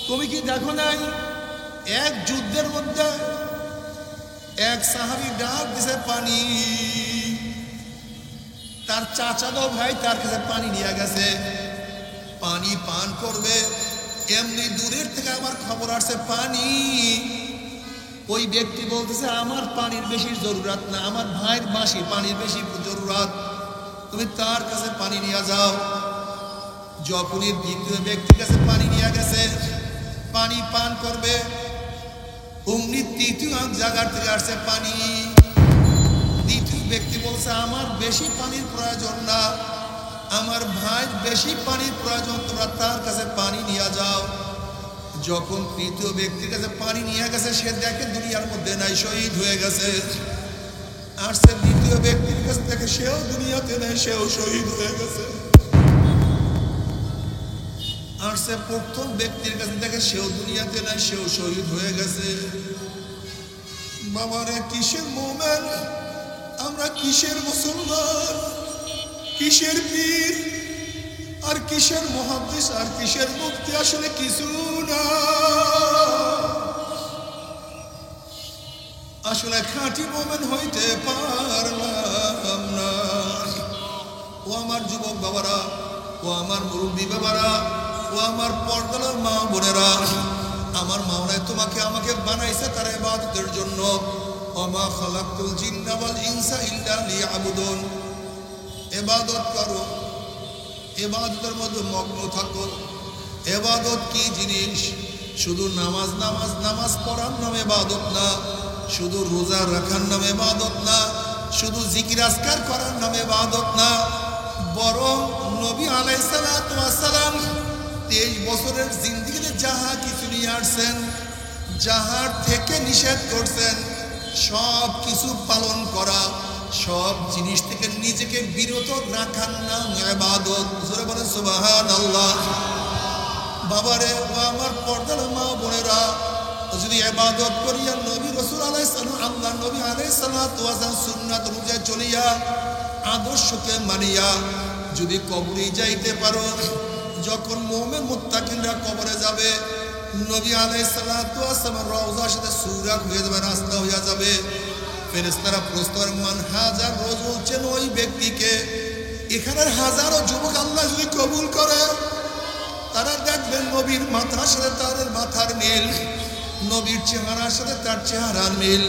তুমি কি দেখো নাই এক যুদ্ধের মধ্যে এক সাহাবী ডাক দিছে পানি, তার চাচাতো ভাই তার কাছে পানি নিয়ে গেছে, পানি পান করবে। এমনি দূরের থেকে আমার খবর আসছে পানি। ওই ব্যক্তি বলতেছে আমার পানির বেশি জরুরত না, আমার ভাইয়ের বাসি পানির বেশি জরুরত, তুমি তার কাছে পানি নিয়ে যাও। যখনই দ্বিতীয় ব্যক্তির কাছে পানি নিয়ে গেছে, পানি পান করবে, অমনি তৃতীয় জায়গার থেকে আসছে পানি। দ্বিতীয় ব্যক্তি বলছে আমার বেশি পানির প্রয়োজন না, আমার ভাই বেশি পানির প্রয়োজন, তোমরা তার কাছে পানি নিয়ে যাও। যখন তৃতীয় ব্যক্তির কাছে পানি নিয়ে গেছে, সে দেখে দুনিয়ার মধ্যে নাই, শহীদ হয়ে গেছে। আর সে দ্বিতীয় ব্যক্তির কাছে দেখে সেও দুনিয়াতে নাই, সেও শহীদ হয়ে গেছে। আর সে প্রথম ব্যক্তির কাছে দেখে সেও দুনিয়াতে নাই, সেও শহীদ হয়ে গেছে। বাবারে কিসের মুমিন আমরা, কিসের মুসলমান, কিসের পীর আর কিসের মুহাদ্দিস আর কিসের মুফতি, আসলে কিছু না। আসলে খাঁটি মুমিন হইতে পারলাম না। ও আমার যুবক বাবারা, ও আমার মুরব্বী বাবারা, ও আমার পর্দার মা বোনেরা, আমার মাওলানা তোমাকে আমাকে বানাইছে তার ইবাদতের জন্য। ওমা খালাকতুল জিন্না ওয়াল ইনসা ইল্লা লিয়াবুদুন। ইবাদত করো, ইবাদতের মধ্যে মগ্ন থাকো। ইবাদত কি জিনিস? শুধু নামাজ নামাজ নামাজ পড়ার নাম ইবাদত না, শুধু রোজা রাখার নাম ইবাদত না, শুধু জিকির আজকার করার নাম ইবাদত না, বরং নবী আলাইহিস সালাতু ওয়াস সালাম 23 বছরের জিন্দেগিতে যাহা কিছু নিয়ে আসছেন, যাহার থেকে নিষেধ করছেন, সব কিছু পালন করা, সব জিনিস থেকে নিজেকে বিরত রাখার নাম ইবাদত। জোরে বলেন সুবহানাল্লাহ। বাবারে, ও আমার পর্দার মা বোনেরা, যদি ইবাদত করিয়া নবী রাসূল আলাইহিস সালাম, আল্লাহ নবী আলাইহিস সালাতু ওয়াস সালাম সুন্নাত অনুযায়ী চলিয়া, আদর্শকে মানিয়া যদি কবরে যাইতে পারো, যখন মুমিন মুত্তাকিনরা কবরে যাবে, নবী আলাইহিস সালাতু ওয়াস সালাম রওজার সাথে সূরা হয়ে যাবে, রাস্তা হয়ে যাবে। ফেরেশতারা প্রশ্ন করে, মান হাজার রাজুল, চেন ওই ব্যক্তিকে। এখানের হাজারো যুবক আল্লাহ যদি কবুল করে, তারা দেখবেন নবীর মাথার সাথে তাদের মাথার মিল, নবীর চেহারার সাথে তার চেহারার মিল,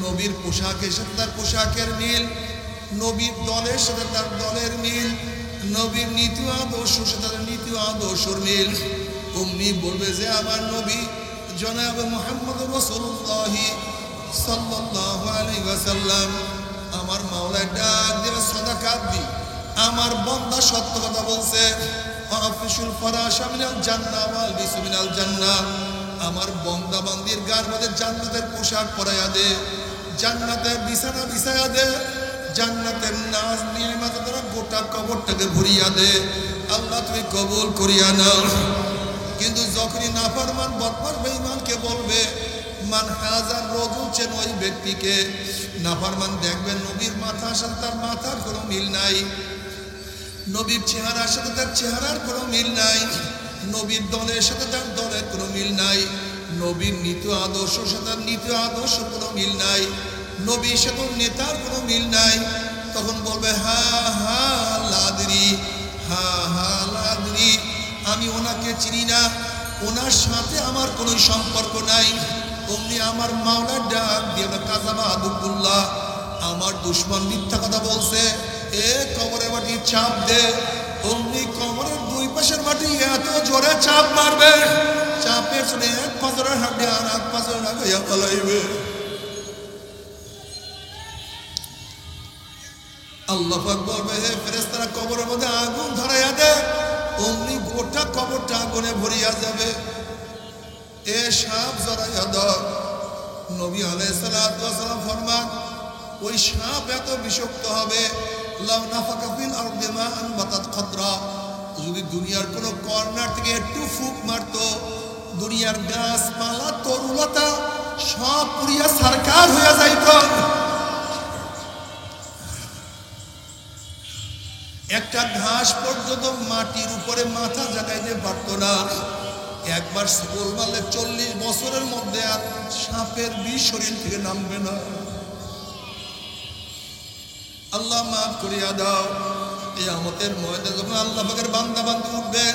নবীর পোশাকের সাথে তার পোশাকের মিল, নবীর দলের সাথে তার দলের মিল, নবীর নীতি আদর্শের সাথে তার নীতি আদর্শের মিল। অমনি বলবে যে আমার নবী জনাবে মুহাম্মদ রাসূলুল্লাহ সাল্লাল্লাহু আলাইহি ওয়াসাল্লাম, আমার মাওলা ডাক দিয়ে সাদাকাত দি, আমার বান্দা সত্য কথা বলছে। আফিসুল ফারাশা মিনাল জান্নাহ ওয়াল বিসু মিনাল জান্নাহ, আমার বান্দা বান্দির গার মধ্যে জান্নাতের পোশাক পরাইয়া দে, জান্নাতের বিছানা বিছাইয়া দে, জান্নাতের নাজ নিয়ামত দ্বারা গোটা কবরটাকে ভরিয়া দে। আল্লাহ তুমি কবুল করিয়া নাও। কিন্তু যখনই নাফরমান বদমাশ বেঈমানকে বলবে মান হাজার রাজুল, চেন ওই ব্যক্তিকে, নাফরমান দেখবেন নবীর মাথার সাথে তার মাথার কোনো মিল নাই, নবীর চেহারার সাথে তার চেহারার কোনো মিল নাই, নবীর দলের সাথে তার দলের কোনো মিল নাই, নবীর নীতি আদর্শের সাথে তার নীতি আদর্শের কোনো মিল নাই, নবীর সাথে নেতার কোনো মিল নাই। তখন বলবে হা হা লাদরি, হা হা লাদরি, আমি ওনাকে চিনি না, ওনার সাথে আমার কোনো সম্পর্ক নাই। অমনি আমার মাওলা ডাক দিয়ে কাযাবা আদুল্লাহ, আমার দুশমন মিথ্যা কথা বলছে, এ কবরে মাটি চাপ দে। অমনি কবরের দুই পাশের মাটি এত জোরে চাপ মারবে, চাপের শুনে এক পাথরের হাড্ডি আর এক পাথরের লাগাইয়া পালাইবে। আল্লাহ পাক বলবে, হে ফেরেশতারা কবরের মধ্যে আগুন ধরাইয়া দে। অমনি গোটা কবরটা আগুনে ভরিয়া যাবে। এ সাপ জড়াইয়া দাও। নবী আলাইহিস সালাতু ওয়াস সালাম ফরমান, ওই সাপ এত বিষাক্ত হবে, লাউ নাফাকা ফিল আরদি মাআন বাতাত খাদরা, যদি দুনিয়ার কোনো কর্নার থেকে একটু ফুঁক মারতো, দুনিয়ার গাছপালা তরুলতা সব পুড়িয়া সারকার হইয়া যাইত। একটা ঘাস পর্যন্ত মাটির উপরে মাথা জাগাইতে পারতো না, একবার সবল মারলে 40 বছরের মধ্যে আর সাপের বিষ শরীর থেকে নামবে না। আল্লাহ মাফ করিয়া দাও। কিয়ামতের ময়দানে যখন আল্লাহ পাকের বান্দা বান্দা উঠবে,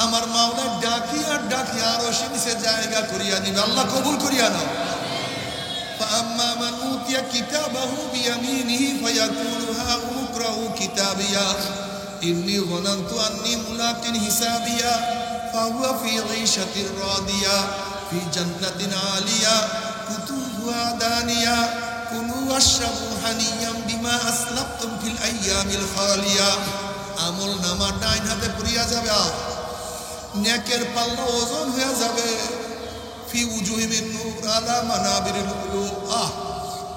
আমার মাওলা ডাকিয়া ডাকিয়া আরো সে নিচে জায়গা করিয়া দিবে। আল্লাহ কবুল করিয়া নাও। فأما من أوتي كتابه بيمينه فيقول هاؤم اقرءوا كتابيه إني ظننت أني ملاق حسابيه فهو في عيشة راضية في جنة عالية قطوفها دانية كلوا واشربوا هنيئا بما أسلفتم في الأيام الخالية। আমল নামা ডাইন হাতে পড়িয়া যাবে, নেকের পাল্লা ওজন হয়ে যাবে। ফি উজুহিমিন নূর আলা মানাবিরিল উলুম,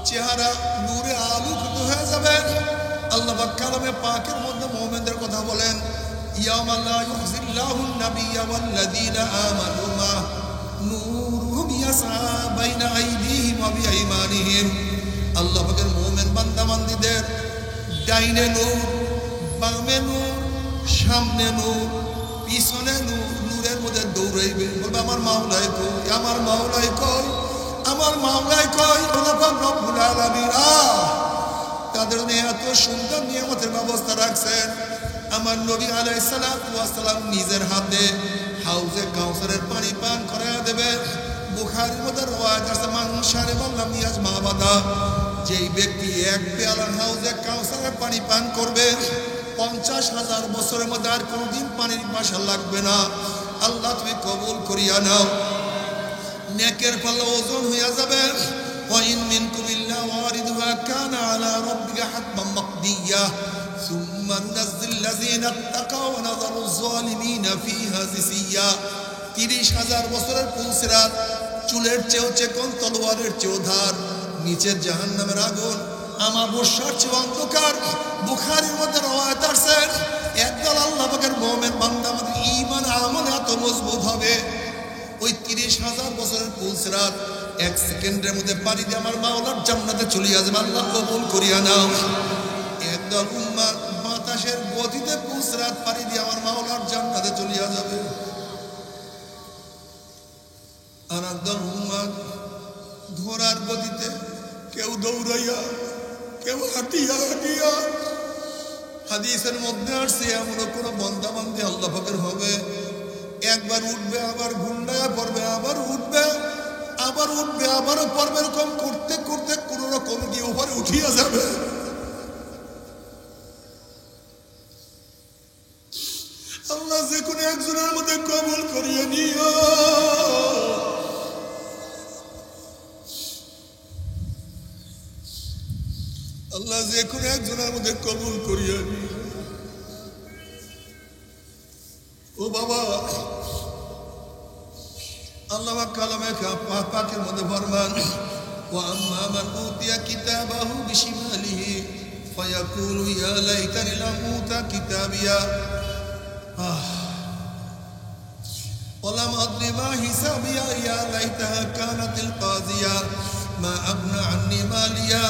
চেহারা নূরে আলোকিত হয়ে যাবে। আল্লাহ পাক কালামে পাকের মধ্যে মুমিনদের কথা বলেন, ইয়াউমা লা ইউখজিল্লাহুন নাবিয়্যা ওয়াল্লাযীনা আমানু মা নূরুহুম ইয়াসআ বাইনা আইদিহিম ওয়া বিআইমানিহিম। আল্লাহ পাকের মুমিন বান্দা বান্দীদের ডাইনে নূর, বামে নূর, সামনে নূর, পিছনে নূর, নূরের মধ্যে দৌড়াইবে। বলবে আমার মাওলাই কই, আমার মাওলাই কই, আমার মাওলাই কই। আল্লাহ পাক রব্বুল আলামিন তাদের নিয়ে এত সুন্দর নিয়ামতের ব্যবস্থা রাখছেন। আমার নবী আলাইহিস সালাতু ওয়াস সালাম নিজের হাতে হাউজে কাউসারের পানি পান করায়া দেবে। বুখারীর মধ্যে রওয়ায়াত আছে, মান শারিবা লাম ইয়াজমা আবাদা, যেই ব্যক্তি এক পেয়ালা হাউজে কাউসারের পানি পান করবে 50,000 বছরের মধ্যে আর কোনোদিন পানির পিপাসা লাগবে না। আল্লাহ তুমি কবুল করিয়া নাও। নেকের পাল্লা ওজন হইয়া যাবে। وإن منكم إلا واردها كان على ربك حتما مقضيا ثم ننزل الذين اتقوا ونذر الظالمين فيها جثيا। 30,000 বছরের পুলসিরাত, চুলের চেয়েও চেকন, তলোয়ারের চেয়েও ধার, নিচের জাহান্নামের আগুন আমাবস্যার চেয়ে অন্ধকার। বুখারীর মধ্যে রওয়ায়াত আছে, একদল আল্লাহ পাকের মুমিন বান্দা আমাদের ঈমান আমল এত মজবুত হবে, ওই 30,000 বছরের পুলসিরাত 1 সেকেন্ডের মধ্যে পানি দিয়ে আমার মাওলার জান্নাতে চলিয়া যাবে। আল্লাহ কবুল করিয়া নাও। একদল উম্মাত বাতাসের গতিতে পুলসিরাত পানি দিয়ে আমার মাওলার জান্নাতে চলিয়া যাবে। আর একদল উম্মাত ঘোড়ার গতিতে, কেউ দৌড়াইয়া, কেউ হাঁটিয়া হাঁটিয়া। হাদিসের মধ্যে আসছে এমন কোনো বান্দা বান্দী আল্লাহ পাকের হবে, একবার উঠবে আবার ঘুন্ডায়া পড়বে, আবার উঠবে আবার উঠবে, আবারও পড়বে। এরকম করতে করতে কোন রকম গিয়ে উপরে উঠিয়া যাবে। আল্লাহ যে কোনো একজনের মধ্যে কবুল করিয়ে নিও। আল্লাহ যে কোনো একজনের মধ্যে কবুল করিয়ে নিও। ও বাবা, আল্লাহ কালামে পাকের মধ্যে ফরমান, ওয়া আম্মা মান উতিয়া কিতাবাহু বিশিমালিহি ফায়াকুলু ইয়া লাইতানি লাম উতা কিতাবিয়া ওয়া লাম আদরি মা হিসাবিয়া ইয়া লাইতাহা কানাতিল কাযিয়া মা আগনা আন্নি মালিয়া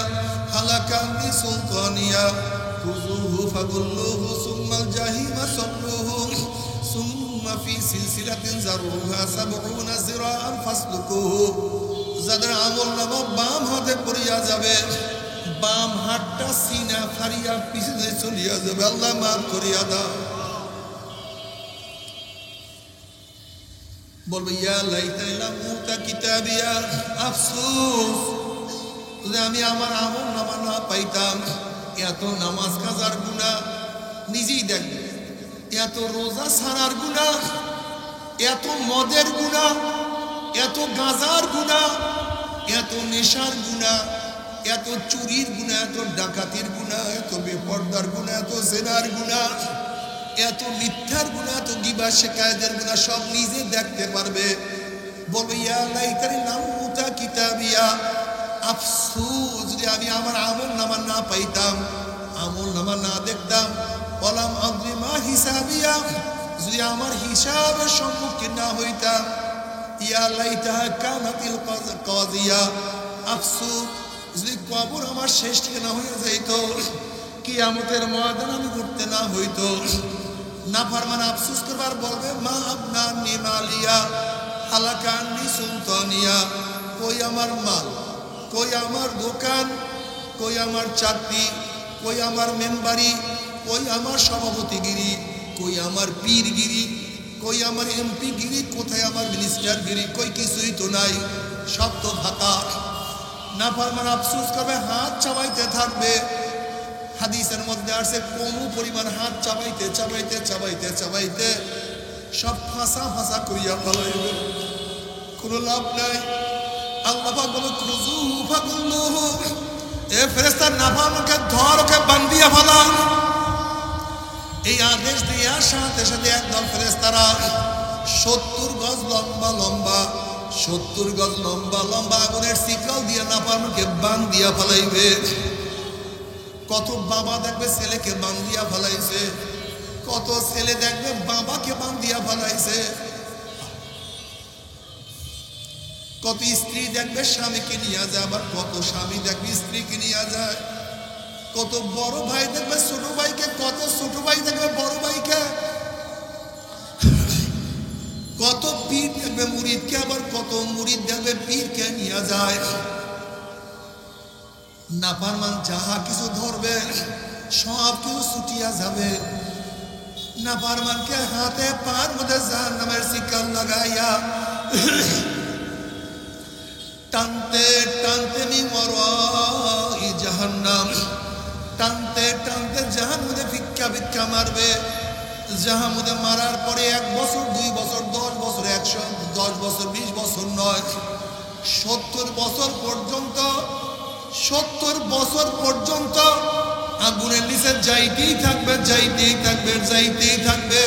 হালাকা আন্নি সুলতানিয়া খুযুহু ফাগুল্লুহু সুম্মাল জাহিমা সাল্লুহু সুম্মা ফি সিলসিলাতিন যারউহা 70 যিরাআন ফাসলুকুহু। যাদের আমলনামা বাম হাতে পড়িয়া যাবে, বাম হাতটা সিনা ফারিয়া পিছনে চলিয়া যাবে। আল্লাহ মাফ করিয়া দাও। বলবে ইয়া লাইতানি লাম উতা কিতাবিয়া, আফসোস যদি আমি আমার আমলনামা না পাইতাম। এত নামাজ কাজার গুনাহ নিজেই দেখবে, এত রোজা ছাড়ার গুনাহ, এত মদের গুনাহ, এত গাঁজার গুনাহ, এত নেশার গুনাহ, এত চুরির গুনাহ, এত ডাকাতির গুনাহ, এত বেপরদার গুনাহ, এত জেনার গুনাহ, এত মিথ্যার গুনাহ, এত গিবা শিকায়েতের গুনাহ সব নিজে দেখতে পারবে। বলবে ইয়া লাইতানি লাম উতা কিতাবিয়া, আফসোস যদি আমি আমার আমলনামা না পাইতাম, আমলনামা না দেখতাম। ওয়ালাম আদরি মা হিসাবিয়া, যদি আমার হিসাবের সম্মুখীন না হইতাম। ইয়া লাইতাহা কানাতিল কাযিয়া, আফসোস যদি কবর আমার শেষ ঠিকানা হয়ে যাইত, কিয়ামতের ময়দান আমি ঘুরতে না হইতো। নাফরমান আফসোস করবার বলবে মা আবনানি মালিয়া হালাকানি সুলতানিয়া, কই আমার মাল, কই আমার দোকান, কই আমার চাকরি, কই আমার মেম্বারি, কই আমার সভাপতিগিরি, কই আমার পীরগিরি, কই আমার এমপি গিরি, কোথায় আমার মিনিস্টার গিরি, কই কিছুই তো নাই, সব তো ফাঁকা। নাফরমান আফসোস করবে, হাত চাবাইতে থাকবে। হাদিসের মধ্যে আসছে কোন পরিমাণ হাত চাবাইতে চাবাইতে চাবাইতে চাবাইতে সব ফাঁসা ফাঁসা করিয়া ফেলাইবে, কোনো লাভ নাই। আল্লাহ পাক বলে খুযুহু ফাগুল্লুহু, এ ফেরেশতা নাফরমানকে ধর, ওকে বান্ধিয়া ফেলা। এই আদেশ দেওয়ার সাথে সাথে একদল ফেরেশতারা 70 গজ লম্বা লম্বা 70 গজ লম্বা লম্বা আগুনের শিকল দিয়ে নাফরমানকে বান্ধিয়া ফেলাইবে। কত বাবা দেখবে ছেলেকে বান্ধিয়া ফেলাইছে, কত ছেলে দেখবে বাবাকে বান্ধিয়া ফেলাইছে, কত স্ত্রী দেখবে স্বামীকে নিয়ে যায়, আবার কত স্বামী দেখবে স্ত্রীকে নিয়ে যায়, কত বড় ভাই দেখবে ছোট ভাইকে, কত ছোট ভাই দেখবে বড় ভাইকে, কত পীর দেখবে মুরিদকে, আবার কত মুরিদ দেখবে পীরকে নিয়ে যায়। নাফরমান যাহা কিছু ধরবে সব কিছু ছুটিয়া যাবে। নাফরমানকে হাতে পার মধ্যে জাহান্নামের শিকল লাগাইয়া টানতে টানতে মিওয়ারাই জাহান্নাম, টানতে টানতে জাহান্নামে ভিক্ষা ভিক্ষা মারবে। জাহান্নামে মারার পরে 1 বছর 2 বছর 10 বছর 110 বছর 20 বছর নয়, 70 বছর পর্যন্ত, 70 বছর পর্যন্ত আগুনের নিচে যাইতেই থাকবে, যাইতেই থাকবে, যাইতেই থাকবে।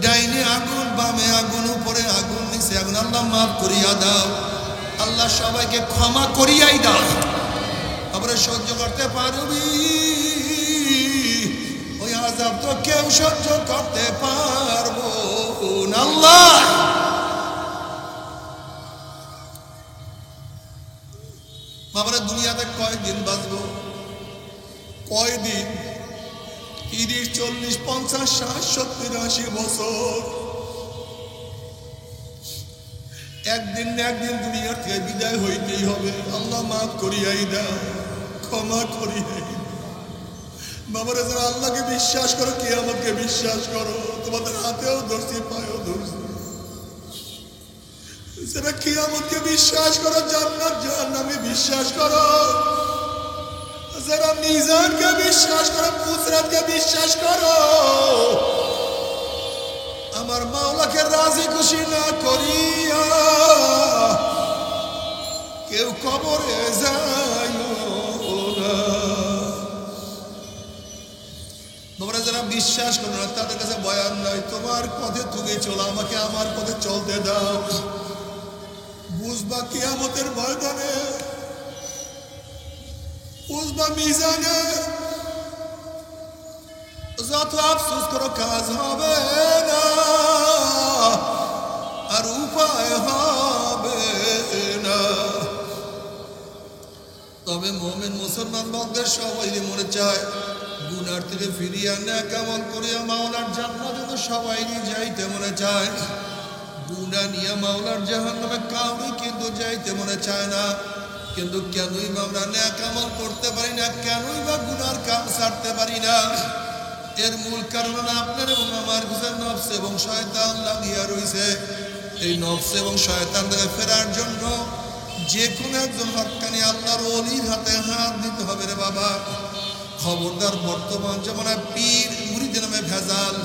ডাইনে আগুন, বামে আগুন, উপরে আগুন, নিচে আগুন। আল্লাহ মাফ করিয়া দাও, আল্লাহ সবাইকে ক্ষমা করিয়াই দাও। আমরা সহ্য করতে পারবি? ওই আযাব তো কেউ সহ্য করতে পারবো না। আল্লাহ আমরা দুনিয়াতে কয়দিন বাঁচবো? কয়দিন? 30, 40, 50, 60, 70, 80 বছর। একদিন না একদিন দুনিয়ার থেকে বিদায় হইতেই হবে। আল্লাহ মাফ করিয়াই দাও, ক্ষমা করিয়াই দাও। বাবারা যারা আল্লাহকে বিশ্বাস করো, কিয়ামতকে বিশ্বাস করো, তোমাদের হাতেও ধরছি, পায়েও ধরছি। যারা কিয়ামতকে বিশ্বাস করো, জান্নাত জাহান্নামে বিশ্বাস করো, যারা মিজানকে বিশ্বাস করো, পুসরাতকে বিশ্বাস করো, আমার মাওলাকে রাজি খুশি না করিয়া কেউ কবরে যায় না। তোমরা যারা বিশ্বাস করো না তাদের কাছে বয়ান নাই, তোমার পথে তুমি চলো, আমাকে আমার পথে চলতে দাও। বুঝবা কিয়ামতের ময়দানে, বুঝবা মিজানে, যত আফসোস করো কাজ হবে না, আর উপায় হবে না। তবে মুমিন মুসলমান বন্ধের সবাই মনে চায় গুনার থেকে ফিরিয়ে নেক আমল করিয়া মাওলার জান্নাতে সবাই যাইতে মনে চায়। গুনাহ নিয়ে মাওলার জাহান্নামে কাউকে কিন্তু যাইতে মনে চায় না। কিন্তু কেনই বা আমরা নেক আমল করতে পারি না, কেনই বা গুনার কাম ছাড়তে পারি না? এর মূল কারণ আপনার এবং আমার কাছে নফস এবং শয়তান লাগিয়া রয়েছে। এই নফস এবং শয়তান থেকে ফেরার জন্য যে কোনো একজন হক্কানি আল্লাহর ওলির হাতে হাত দিতে হবে রে বাবা। খবরদার, বর্তমান জামানায় পীর মুরিদের নামে ভেজাল,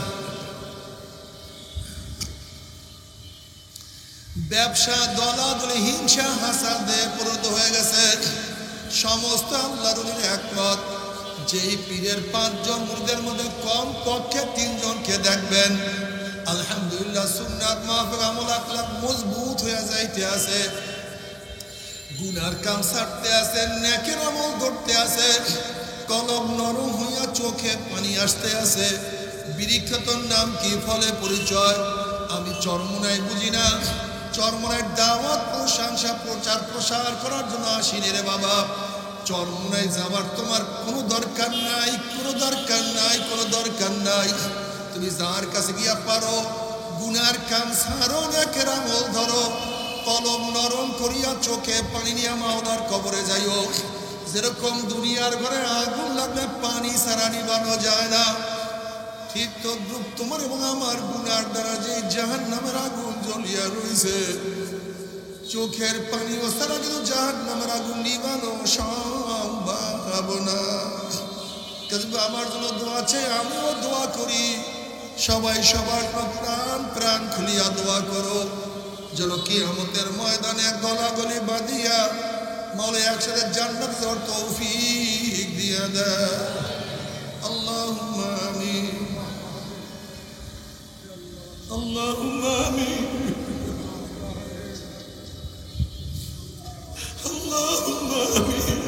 ব্যবসা, দলাদলি, হিংসা, হাসাদে পরিণত হয়ে গেছে। সমস্ত আল্লাহর ওলির একমত, যেই পীরের 5 জন মুরিদের মধ্যে কম পক্ষে 3 জনকে দেখবেন আলহামদুলিল্লাহ সুন্নাত মাহফিল আমল আখলাক মজবুত হয়ে যাইতে আছে, গুনার কাম ছাড়তে আছে, নেকের আমল করতে আছে, কলম নরম হইয়া চোখে পানি আসতে আছে। বিরিক্ষতর নাম কি, ফলে পরিচয়। আমি চরমোনাই বুঝি না, চরমোনাইয়ের দাওয়াত, প্রশংসা, প্রচার প্রসার করার জন্য আসিনি রে বাবা। চরমোনাই যাবার তোমার কোনো দরকার নাই, কোনো দরকার নাই, কোনো দরকার নাই। তুমি যার কাছে গিয়া পারো গুনার কাম ছাড়ো না কেরামল ধরো কলম নরম করিয়া চোখে পানি নিয়া মাওলার কবরে যাইও যেরকম দুনিয়ার ঘরে আগুন লাগলে পানি ছাড়া নিবানো যায় না ঠিক তদ্রুপ তোমার এবং আমার গুনার দ্বারা যে জাহান্নামের আগুন জ্বলিয়া রইছে চোখের পানি ও ছাড়া কিন্তু জাহান্নামের আগুন নিবানো সম্ভব না কিন্তু আমার জন্য দোয়া আছে আমিও দোয়া করি সবাই সবার প্রাণ প্রাণ খুলিয়া দোয়া করো যেন কিয়ামতের ময়দানে গলাগলি বাঁধিয়া মাওলা একসাথে জান্নাত যাওয়ার তৌফিক দিয়া দেয় আল্লাহুম্মা আমিন আল্লাহুম্মা আমিন আল্লাহুম্মা আমিন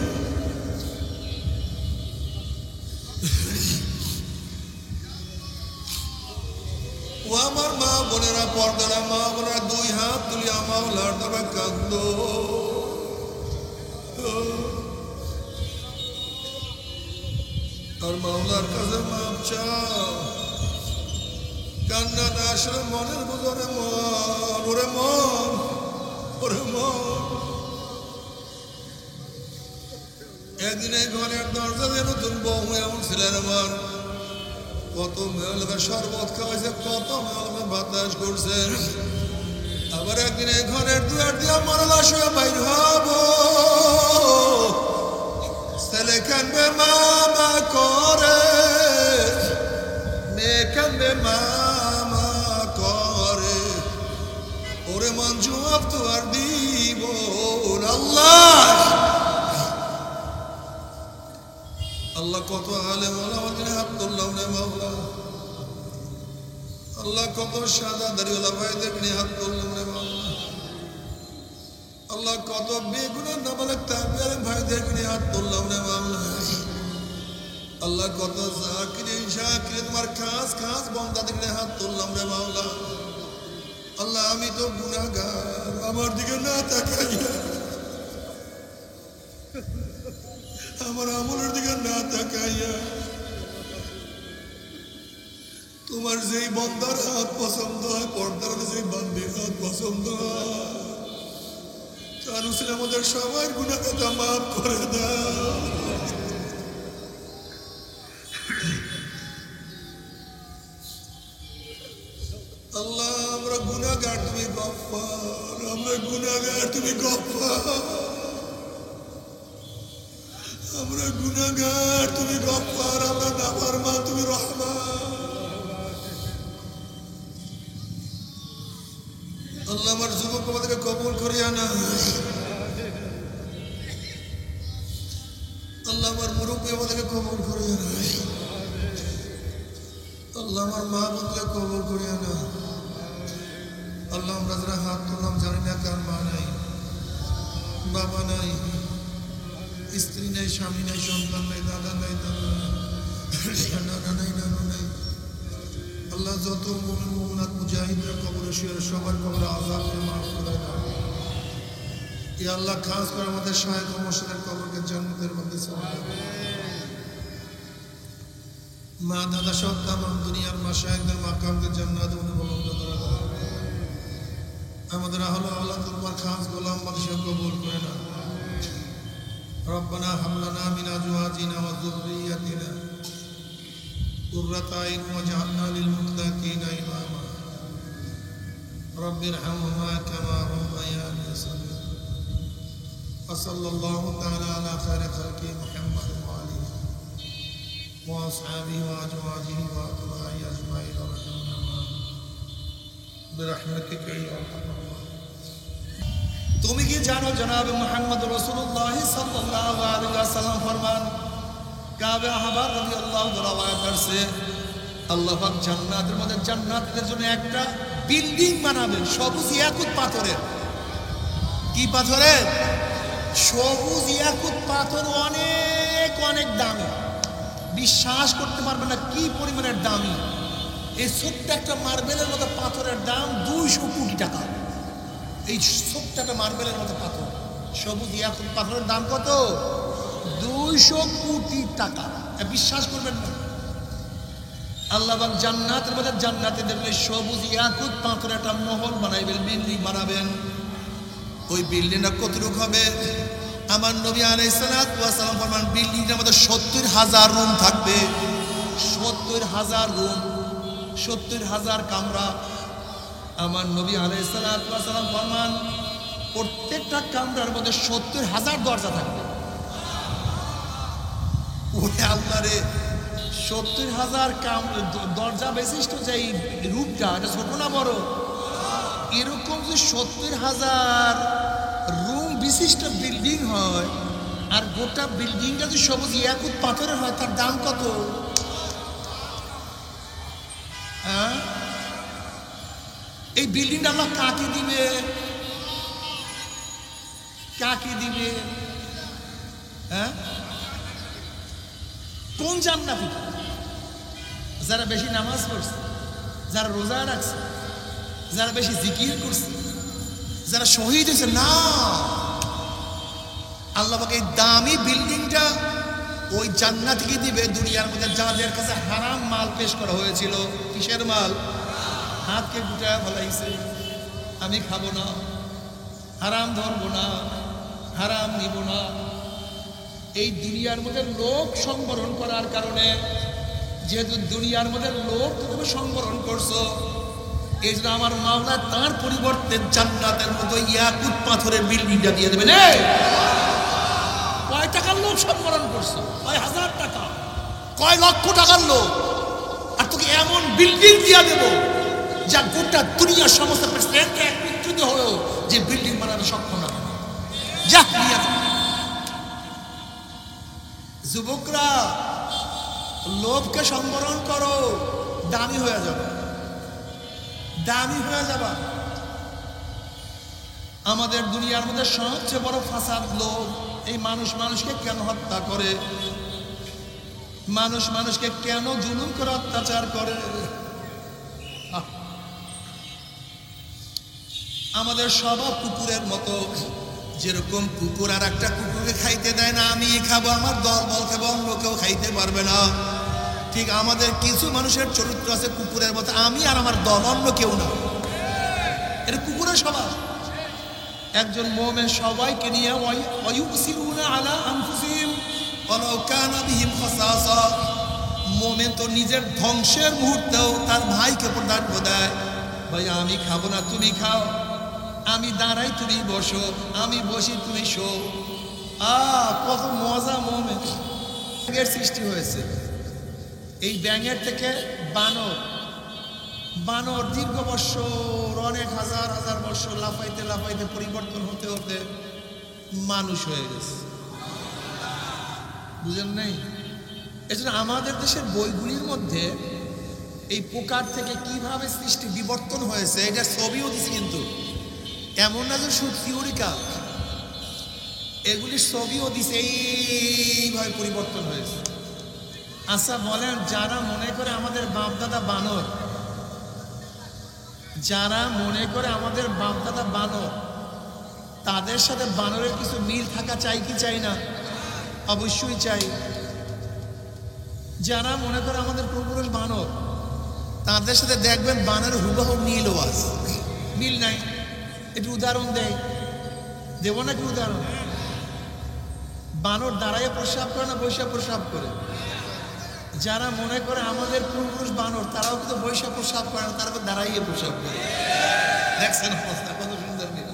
ও আমার মা বোনেরা পর্দারা মা বোনেরা দুই হাত তুলিয়া মাওলার দ্বারা কাঁদো আর মাওলার কাছে মাপ চাও কান্না না আসলে মনের বুঝরে মন ওরে মন ওরে মন একদিন এই ঘরের দরজা দিয়ে নতুন বউ এমন ছিলেন আমার কত মেয়েলকে শরবত খাওয়াইছে কত মেয়েলকে বাতাস করছে আবার একদিন এই ঘরের দুয়ার দিয়া মরলা শুয়ে বাইর হব ছেলে কানবে মামা করে মেয়ে কানবে মামা করে ওরে মন জবাব তো আর দিব আল্লাহ আল্লাহ কত আলেম ওলামার দিনে হাত তুললাম রে মাওলা আল্লাহ কত সাদা দাড়িওয়ালা ভাইদের নিয়ে হাত তুললাম রে মাওলা আল্লাহ কত বেগুনের নাবালেক তাবিয়ার ভাইদের নিয়ে হাত তুললাম রে মাওলা আল্লাহ কত জাকিরে শাকিরে তোমার খাস খাস বান্দাদের নিয়ে হাত তুললাম রে মাওলা আল্লাহ আমি তো গুনাহগার আমার দিকে না তাকাইয়া আমার আমলের দিকে না তাকাইয়া তোমার যেই বন্দার হাত পছন্দ হয় পর্দার যেই বান্দির হাত পছন্দ হয় চালু আমাদের সবার গুনাহটা মাফ করে দাও আল্লাহ আমরা গুনাহগার তুমি গফফার আমরা গুনাহগার তুমি গফফার আমরা গুনাহগার তুমি গফফার আমরা নাফরমান তুমি রহমান আল্লাহ আমার যুবক আমাদেরকে কবুল করিয়া না আল্লাহ আমার মুরব্বী আমাদেরকে কবুল করিয়া না আল্লাহ আমার মা বোনকে কবুল করিয়া না আল্লাহ আমরা যারা হাত তুললাম জানি না কার মা নাই বাবা নাই স্ত্রী নাই স্বামী নাই সন্তান নাই দাদা নাই দাদা নানা নাই নানু নাই আল্লাহ যত মুমিন মুমিনাত মুজাহিদরা কবরে শুয়ে সবার কবরে আযাবকে মাফ করে দাও ইয়া আল্লাহ খাস করে আমাদের শায়েখ ও মুর্শিদের কবরকে জান্নাতের মধ্যে সাজাও মা দাদা সব তামাম দুনিয়ার মাশায়েখদের মাকামকে জান্নাতে অনুভব করে দাও আমাদের আহলে আল্লাহ তোমার খাস গোলাম বাদশা কবুল করে নাও ربنا هب لنا من ازواجنا وذرياتنا قرة اعين واجعلنا للمتقين اماما رب ارحمهما كما ربياني صغيرا وصلى الله تعالى على خير خلقه محمد وآله وأصحابه وأزواجه وأتباعه أجمعين وارحمنا برحمتك يا أرحم الراحمين তুমি কি জানো জনাব মুহাম্মদ রাসূলুল্লাহ সাল্লাল্লাহু আলাইহি ওয়াসাল্লাম ফরমান কাবে আহবার রাদিয়াল্লাহু তাআলা করছে আল্লাহ পাক জান্নাতের মধ্যে জান্নাতীদের জন্য একটা বিল্ডিং বানাবেন সবুজ ইয়াকুত পাথরের কি পাথরের সবুজ ইয়াকুত পাথর অনেক অনেক দামি বিশ্বাস করতে পারবেন না কি পরিমাণের দামি এই ছোট্ট একটা মার্বেলের মতো পাথরের দাম 200 কোটি টাকা এই ছোট্ট একটা মার্বেলের মতো পাথর সবুজ ইয়াকুত পাথরের দাম কত 200 কোটি টাকা বিশ্বাস করবেন না আল্লাহ পাক জান্নাতের মধ্যে জান্নাতীদের জন্য সবুজ ইয়াকুত পাথরের একটা মহল বানাইবেন, বিল্ডিং বানাবেন। ওই বিল্ডিংটা কতটুকু হবে? আমার নবী আলাইহিস সালাতু ওয়াস সালাম ফরমান বিল্ডিংটার মধ্যে ৭০,০০০ রুম থাকবে। ৭০,০০০ রুম, ৭০,০০০ কামরা। আমার নবী আলাইহিস সালাতু ওয়াস সালাম ফরমান প্রত্যেকটা কামরার মধ্যে ৭০,০০০ দরজা থাকবে। ওরে আল্লাহ রে, ৭০,০০০ দরজা বিশিষ্ট যে রূপটা, এটা ছোট না বড়? এরকম যে ৭০,০০০ রুম বিশিষ্ট বিল্ডিং হয়, আর গোটা বিল্ডিংটা যদি সবুজ ইয়াকুত পাথরের হয়, তার দাম কত? হ্যাঁ, এই বিল্ডিংটা আল্লাহ কাকে দিবে? কাকে দিবে? হ্যাঁ, কোন জান্নাতি? যারা বেশি নামাজ পড়ছে, যারা রোজা রাখছে, যারা বেশি জিকির করছে, যারা শহীদ হয়েছে? না, আল্লাহ পাক এই দামি বিল্ডিংটা ওই জান্নাতীকে দিবে দুনিয়ার মধ্যে যাদের কাছে হারাম মাল পেশ করা হয়েছিল। কিসের মাল? হাতকে গুটায় ফলাইছে, আমি খাবো না, হারাম ধরবো না, হারাম নিব না। এই দুনিয়ার মধ্যে লোক সংবরণ করার কারণে, যেহেতু দুনিয়ার মধ্যে লোক তুমি সংবরণ করছো, এই জন্য আমার মাওলা তার পরিবর্তে জান্নাতের মতো ইয়াকুত পাথরের বিল্ডিংটা দিয়ে দেবেন। কয় টাকার লোক সংবরণ করছো? কয় হাজার টাকা, কয় লক্ষ টাকার লোক, আর তোকে এমন বিল্ডিং দিয়ে দেবো যা গোটা দুনিয়ার সমস্ত প্রেসিডেন্ট একত্রিত হয়েও যে বিল্ডিং বানাতে সক্ষম না। যা নিয়ে যা। যুবকরা, লোভকে সংবরণ করো, দামি হয়ে যাবে, দামি হয়ে যাবা। আমাদের দুনিয়ার মধ্যে সবচেয়ে বড় ফাসাদ লোভ। এই মানুষ মানুষকে কেন হত্যা করে? মানুষ মানুষকে কেন জুলুম করে অত্যাচার করে? আমাদের স্বভাব কুকুরের মতো। যেরকম কুকুর আর একটা কুকুরকে খাইতে দেয় না, আমি খাবো, আমার দল বল খাবো, অন্য কেউ খাইতে পারবে না, ঠিক আমাদের কিছু মানুষের চরিত্র আছে কুকুরের মতো, আমি আর আমার দল, অন্য কেউ না। এটা কুকুরের স্বভাব। একজন মুমিন সবাইকে নিয়ে ওয়ায়ুসিরুনা আলা আনফুসিহিম ওয়ালাউ কানা বিহিম খাসাসা, মুমিন তো নিজের ধ্বংসের মুহূর্তেও তার ভাইকে প্রাধান্য দেয়। ভাই আমি খাবো না, তুমি খাও, আমি দাঁড়াই তুমি বসো, আমি বসি তুমি শো। কত মজা! মুমিন ব্যাঙের সৃষ্টি হয়েছে। এই ব্যাঙের থেকে বানর, বানর দীর্ঘ বৎসর, অনেক হাজার হাজার বৎসর লাফাইতে লাফাইতে পরিবর্তন হতে হতে মানুষ হয়ে গেছে। বুঝেন নাই? এজন্য আমাদের দেশের বইগুলির মধ্যে এই পোকার থেকে কিভাবে সৃষ্টি বিবর্তন হয়েছে এটা ছবিও দিছে, কিন্তু এমন না যে শুধু থিওরিক্যাল, এগুলির ছবিও দিছে, এইভাবে পরিবর্তন হয়েছে। আচ্ছা বলেন, যারা মনে করে আমাদের বাপদাদা বানর, যারা মনে করে আমাদের বাপদাদা বানর, তাদের সাথে বানরের কিছু মিল থাকা চাই কি চাই না? অবশ্যই চাই। যারা মনে করে আমাদের পূর্বপুরুষ বানর, তাদের সাথে দেখবেন বানরের হুবহু মিলও আছে। মিল নাই? একটু উদাহরণ দেয়, দেব নাকি উদাহরণ? বানর দাঁড়াইয়া প্রস্রাব করে না বৈশা প্রস্রাব করে? যারা মনে করে আমাদের পূর্বপুরুষ বানর, তারাও কিন্তু বৈশা প্রস্রাব করে না, তারা দাঁড়াইয়ে প্রস্রাব করে। দেখছেন অবস্থা কত সুন্দর মিল,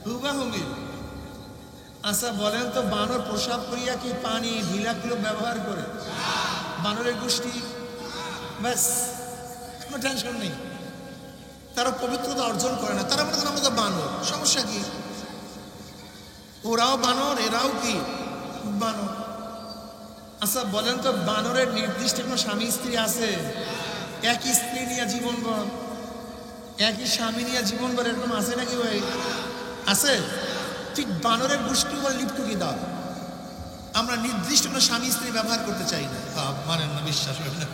হুবহু মিল। আচ্ছা বলেন তো, বানর প্রস্রাব করিয়া কি পানি ঢিলাগুলো ব্যবহার করে? বানরের গোষ্ঠী ব্যাস, কোনো টেনশন নেই, তারা পবিত্রতা অর্জন করে না। তারা মনে করেন আমাদের বানর, সমস্যা কি? ওরাও বানর, এরাও কি বানর। আচ্ছা বলেন তো, বানরের নির্দিষ্ট কোনো স্বামী স্ত্রী আছে? একই স্ত্রী নিয়ে জীবনভর, একই স্বামী নিয়ে জীবনভর, এরকম আছে নাকি ভাই? আছে? ঠিক বানরের গোষ্ঠী বলে লিপটুকি দাও। আমরা নির্দিষ্ট কোনো স্বামী স্ত্রী ব্যবহার করতে চাই না। মানেন না, বিশ্বাস হয় না।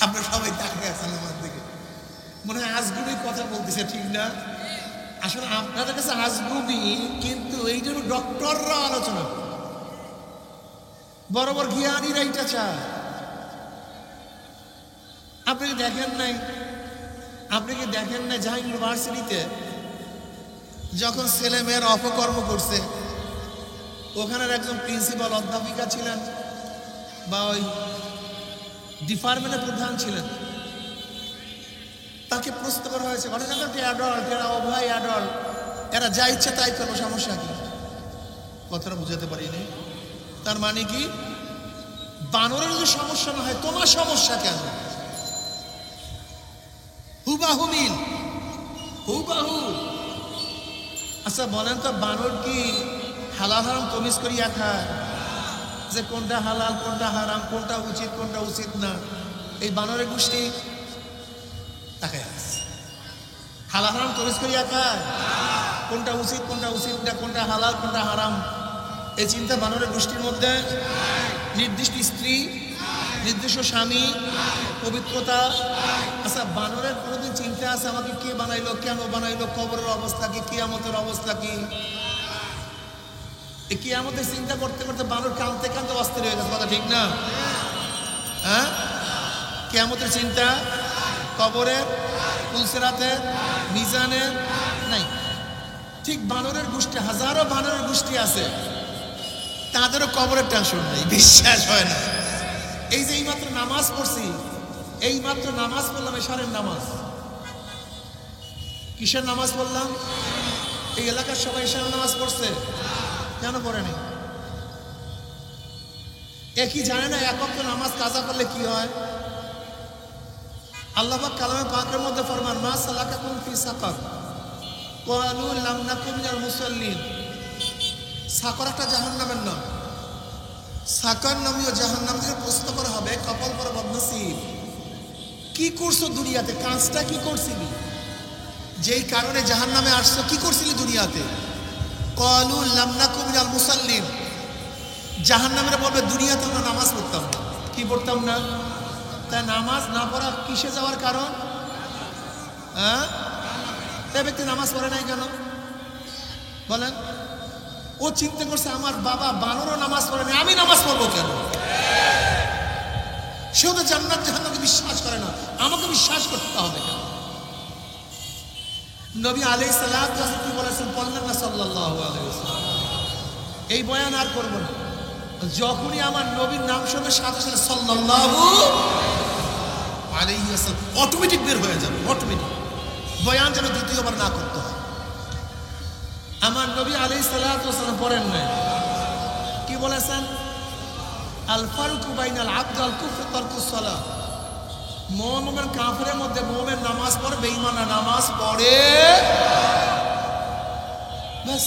আপনারা সবাই দেখা গেছেন আমার দিকে, মনে হয় আজগুবি কথা বলতেছে, ঠিক না? আসলে আপনাদের কাছে আজগুবি, কিন্তু এই জন্য ডক্টররা আলোচনা করে, বড় বড় জ্ঞানীরা এটা চায়। আপনি কি দেখেন নাই জাহাং ইউনিভার্সিটিতে যখন ছেলে মেয়েরা অপকর্ম করছে, ওখানের একজন প্রিন্সিপাল অধ্যাপিকা ছিলেন বা ওই ডিপার্টমেন্টের প্রধান ছিলেন, তাকে প্রশ্ন করা হয়েছে, ঘটনাটা অ্যাডাল্ট, এরা অভয় অ্যাডাল্ট, এরা যা ইচ্ছে তাই করবো, সমস্যা কি? কথাটা বুঝাতে পারিনি। তার মানে কি, বানরের যদি সমস্যা না হয় তোমার সমস্যা কেন? হুবাহু মিল, হুবাহু। আচ্ছা বলেন তো, বানর কি হালাল হারাম তমিজ করিয়া খায়? যে কোনটা হালাল কোনটা হারাম, কোনটা উচিত কোনটা উচিত না, এই বানরের গোষ্ঠী তাকে হালাল হারাম তমিজ করিয়া খায়? কোনটা উচিত কোনটা উচিত না, কোনটা হালাল কোনটা হারাম, এই চিন্তা বানরের গোষ্ঠীর মধ্যে। নির্দিষ্ট স্ত্রী, নির্দিষ্ট স্বামী, পবিত্রতা। আচ্ছা বানরের কোনোদিন চিন্তা আছে আমাকে কে বানাইলো, কেন বানাইলো, কবরের অবস্থা কি, কিয়ামতের অবস্থা কি? এই কিয়ামতের চিন্তা করতে করতে বানর কাঁদতে কাঁদতে অস্থির হয়ে গেছে, কথা ঠিক না? হ্যাঁ, কিয়ামতের চিন্তা, কবরের, পুলসিরাতের, মিজানের নাই। ঠিক বানরের গোষ্ঠী, হাজারো বানরের গোষ্ঠী আছে, তাদেরও কবরের টেনশন নেই, বিশ্বাস হয় না। এই যে এইমাত্র নামাজ পড়ছি, এইমাত্র নামাজ পড়লাম, এশারের নামাজ। কিসের নামাজ পড়লাম? এই এলাকার সবাই এশারের নামাজ পড়ছে, কেন পড়েনি? একই জানে না এক ওয়াক্ত নামাজ কাজা করলে কি হয়? আল্লাহ পাক কালামে পাকের মধ্যে ফরমান, মা সালাকাকুম ফি সাকার ক্বালু লাম নাকু মিনাল মুসাল্লিন। সাকার একটা জাহান্নামের নাম। সাকার নামীয় জাহান্নাম থেকে প্রশ্ন করা হবে, কপাল পরা বদনসিব, কি করছো দুনিয়াতে, কাজটা কি করছিলি, যেই কারণে জাহান্নামে আসছো, কি করছিলি দুনিয়াতে? ক্বালু লাম নাকু মিনাল মুসাল্লিন। জাহান্নামের বলবে দুনিয়াতে আমরা নামাজ পড়তাম না। কি পড়তাম না? তাই নামাজ না পড়া কিসে যাওয়ার কারণ? হ্যাঁ, তাই ব্যক্তি নামাজ পড়ে নাই কেন বলেন? ও চিন্তা করছে আমার বাবা বানরও নামাজ পড়ে নাই, আমি নামাজ পড়বো কেন? সেও তো জান্নাত জাহান্নামকে বিশ্বাস করে না, আমাকে বিশ্বাস করতে হবে কেন? নবী আলাইহিস সালাতু ওয়াস সালাম কি বলেছেন বললেন না সাল্লাল্লাহু আলাইহি ওয়াসাল্লাম? এই বয়ান আর করব না। যখনই আমার নবীর নাম শুনে সাথে সাথে সাল্লাল্লাহু আলাইহি ওয়াসাল্লাম অটোমেটিক বের হয়ে যাবে, অটোমেটিক। বয়ান যেন দ্বিতীয়বার না করতে হয়। আমার নবী আলাইহিস সালাতু ওয়াস সালাম পড়েন নাই, কি বলেছেন? আল ফারকু বাইনাল আবদ আল কুফর তারকুস সালাহ। মুমিন কাফিরের মধ্যে মুমিন নামাজ পড়ে, বেঈমান নামাজ পড়ে, বাস।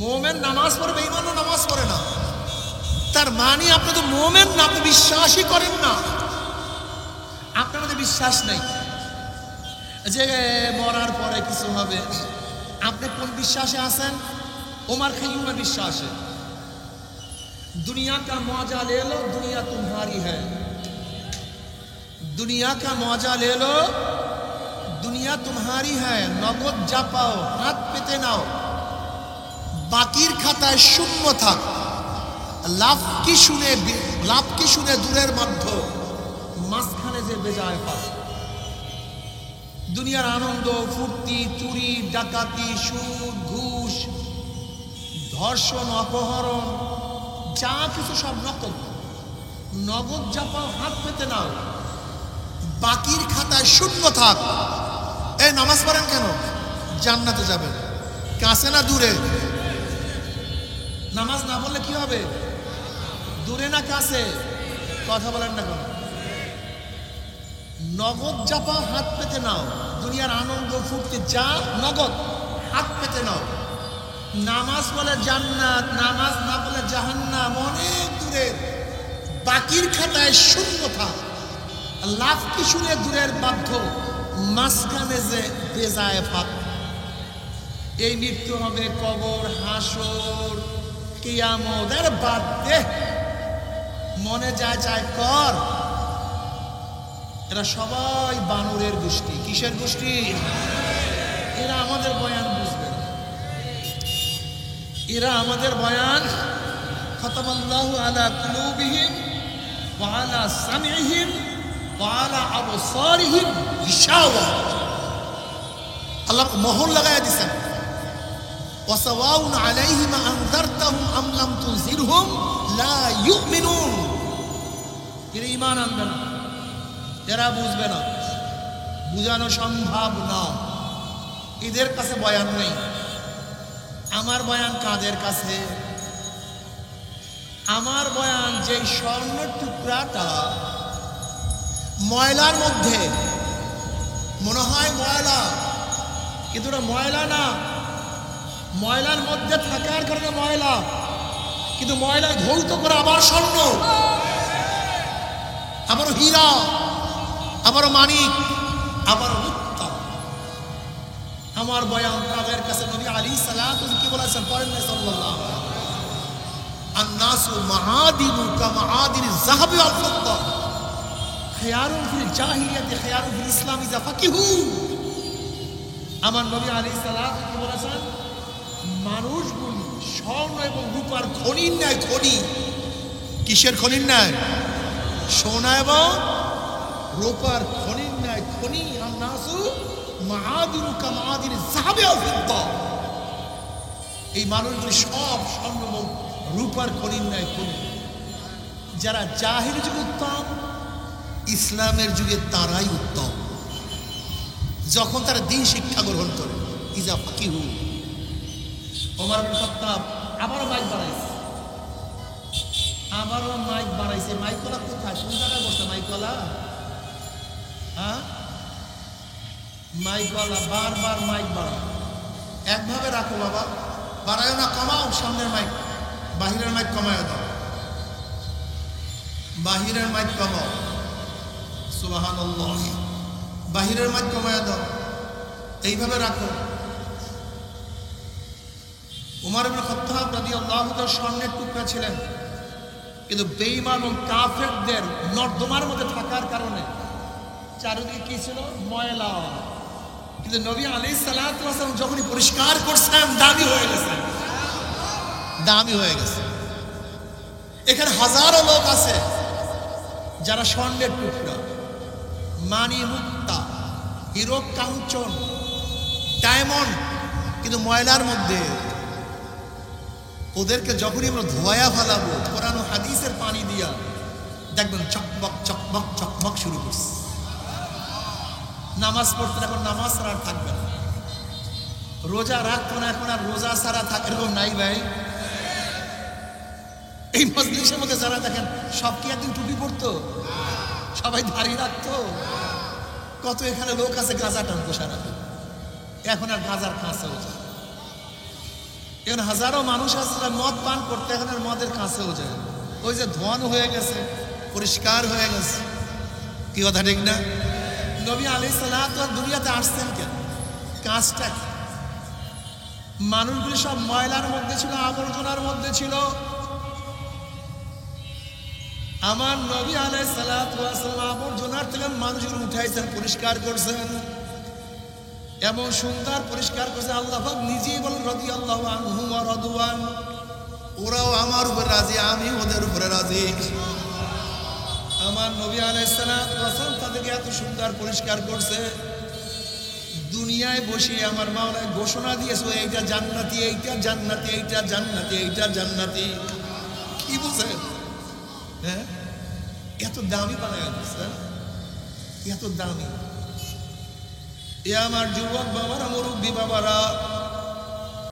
মুমিন নামাজ পড়ে, বেঈমান নামাজ পড়ে না। তার মানে আপনি তো মুমিন না, আপনি বিশ্বাসই করেন না, আপনার মধ্যে বিশ্বাস নাই যে মরার পরে কিছু হবে। আপনি কোন বিশ্বাসে আছেন? ওমর খাইয়ুমের বিশ্বাসে। दुनिया का मौजा ले लो, दुनिया तुम्हारी है। दुनिया का मौजा ले लो, दुनिया तुम्हारी है। नगद जा पाओ, हाथ পেতে নাও, বাকির খাতায় শূন্য থাক। লাভ কি শুনে দূরের মধ্য, মাঝখানে যে বেজায় পাক। দুনিয়ার আনন্দ ফুর্তি, চুরি ডাকাতি, সুদ ঘুষ, ধর্ষণ অপহরণ, যা কিছু সব নকল। নগদ যা পাও হাত পেতে নাও, বাকির খাতায় শূন্য থাক। এই নামাজ পড়েন কেন? জান্নাতে যাবেন। কাছে না দূরে? নামাজ না পড়লে কি হবে? দূরে না কাছে? কথা বলেন না কেন? নগদ যা পাও হাত পেতে নাও। দুনিয়ার আনন্দ ফুর্তি যা নগদ, হাত পেতে নাও। নামাজ পড়লে জান্নাত, নামাজ না পড়লে জাহান্নাম, অনেক দূরে। বাকির খাতায় শূন্য থাক। লাভ কি শুনে দূরের বাধ্য, মাঝখানে যে বেজায় ফাঁক। এই মৃত্যু হবে, কবর, হাসর, কিয়ামত। আর বাদ দে, মনে যায় চায় কর। এরা সবাই বানরের গোষ্ঠী। কিসের গোষ্ঠী? এরা আমাদের বয়ান বুঝবে না, এরা আমাদের বয়ান। খতামাল্লাহু আলা কুলুবিহিম ওয়া আলা সামিইহিম ওয়ালা আবসারিহিম গিশাওয়া, আল্লাহ মোহর লাগায়া দিয়েছেন। ওয়াসাওয়াউন আলাইহিম আনযারতাহুম আম লাম তুনজিরহুম লা ইউমিনুন, এরা ঈমান আনবে না, এরা বুঝবে না, বুঝানো সম্ভব না। এদের কাছে বয়ান নেই। আমার বয়ান কাদের কাছে? আমার বয়ান যে স্বর্ণের টুকরাটা ময়লার মধ্যে, মনে হয় ময়লা, কিন্তু ওটা ময়লা না। ময়লার মধ্যে থাকার কারণে ময়লা, কিন্তু ময়লায় ধৌত করে আবার স্বর্ণ, আবারও হীরা, আবারও মানিক, আবারও মুক্তা। আমার বয়ান তাদের কাছে। নবী আলাইহিস সালাতু কি বলেছেন? পড়েন না সাল্লাল্লাহু আলাইহি ওয়াসাল্লাম, আন-নাসু মাআদিনু কামাআদিনিজ যাহাবি ওয়াল ফিদ্দা, খিয়ারুন ফিল জাহিলিয়াতি খিয়ারুন ফিল ইসলাম ইযা ফাকিহু। আমার নবী আলাইহিস সালাতু কি বলেছেন? মানুষগুলি স্বর্ণ এবং রূপার খনির ন্যায় খনি। কিসের খনির ন্যায়? সোনা এবং রূপার খনির ন্যায় খনি। আন-নাসু মাআদিনু কামাআদিনিজ যাহাবি ওয়াল ফিদ্দা, এই মানুষগুলি সব স্বর্ণ এবং রূপার খনির ন্যায় খনি। যারা জাহিলি যুগে উত্তম, ইসলামের যুগে তারাই উত্তম, যখন তারা দ্বীন শিক্ষা গ্রহণ করে। ইজা ফাকিহু। ওমর ইবনে খাত্তাব আবারও মাইক বাড়াইছে, আবারও মাইক বাড়াইছে। মাইকওয়ালা কোথায়? কোন জায়গায় বসে মাইকওয়ালা? হ্যাঁ, মাইকওয়ালা বারবার মাইক বাড়াও। একভাবে রাখো বাবা, বাড়ায়ও না, কমাও। সামনের মাইক, বাহিরের মাইক কমায় দাও, বাহিরের মাইক কমাও। সুবহানাল্লাহ, বাহিরের মাইক কমায় দাও, এইভাবে রাখো। উমর ইবনে খাত্তাব রাদিয়াল্লাহু তাআলা স্বর্ণের টুকরা ছিলেন, কিন্তু বেঈমান ও কাফেরদের নর্দমার মধ্যে থাকার কারণে চারিদিকে কি ছিল? ময়লা। কিন্তু নবী আলাইহিস সালাতু ওয়াস সালাম যখনই পরিষ্কার করছেন, দামি হয়ে গেছে, দামি হয়ে গেছে। এখানে হাজারো লোক আছে যারা স্বর্ণের টুকরা, মানি মুক্তা, হিরো কাঞ্চন, ডায়মন্ড, কিন্তু ময়লার মধ্যে। ওদেরকে যখনই আমরা ধোয়া ফেলাবো কোরআন ও হাদিসের পানি দিয়া, দেখবেন চকমক চকমক চকমক শুরু করছে। নামাজ পড়তে এখন নামাজ ছাড়া আর থাকবে না, রোজা রাখতো না এখন আর রোজা ছাড়া থাকে, এরকম নাই ভাই। এই মজলিসের মধ্যে যারা দেখেন, সব কি একদিন টুপি পড়তো? সবাই দাঁড়িয়ে রাখতো? কত এখানে লোক আছে গাঁজা টানতো সারাদিন, এখন আর গাঁজার কাছেও যায়। এখন হাজারো মানুষ আছে মদ পান করতে, এখন আর মদের কাছেও যায়। ওই যে ধোয়ানো হয়ে গেছে, পরিষ্কার হয়ে গেছে। কি কথা ঠিক না? নবী আলাইহিস সালাতু ওয়াস সালাম দুনিয়াতে আসছেন কেন? কাজটা কি? মানুষগুলি সব ময়লার মধ্যে ছিল, আবর্জনার মধ্যে ছিল। আমার নবী আলাইহিস সালাতু ওয়াস সালাম আবর্জনার থেকে মানুষগুলো উঠাইছেন, পরিষ্কার করছেন, এমন সুন্দর পরিষ্কার করছে। আল্লাহ পাক নিজেই বলেন রাদিয়াল্লাহু আনহুম ওয়া রাদওয়ান, ওরাও আমার উপরে রাজি, আমি ওদের উপরে রাজি। আমার নবী আলাইহিস সালাতু ওয়াস সালাম তাদেরকে এত সুন্দর পরিষ্কার করছে, দুনিয়ায় বসে আমার মাওলা ঘোষণা দিয়েছে এইটা জান্নাতি, এইটা জান্নাতি, এইটা জান্নাতি, এইটা জান্নাতি। কি বুঝেন? হ্যাঁ, এত দামি বানায় দিচ্ছে, এত দামি। এ আমার যুবক বাবারা, মুরব্বী বাবারা,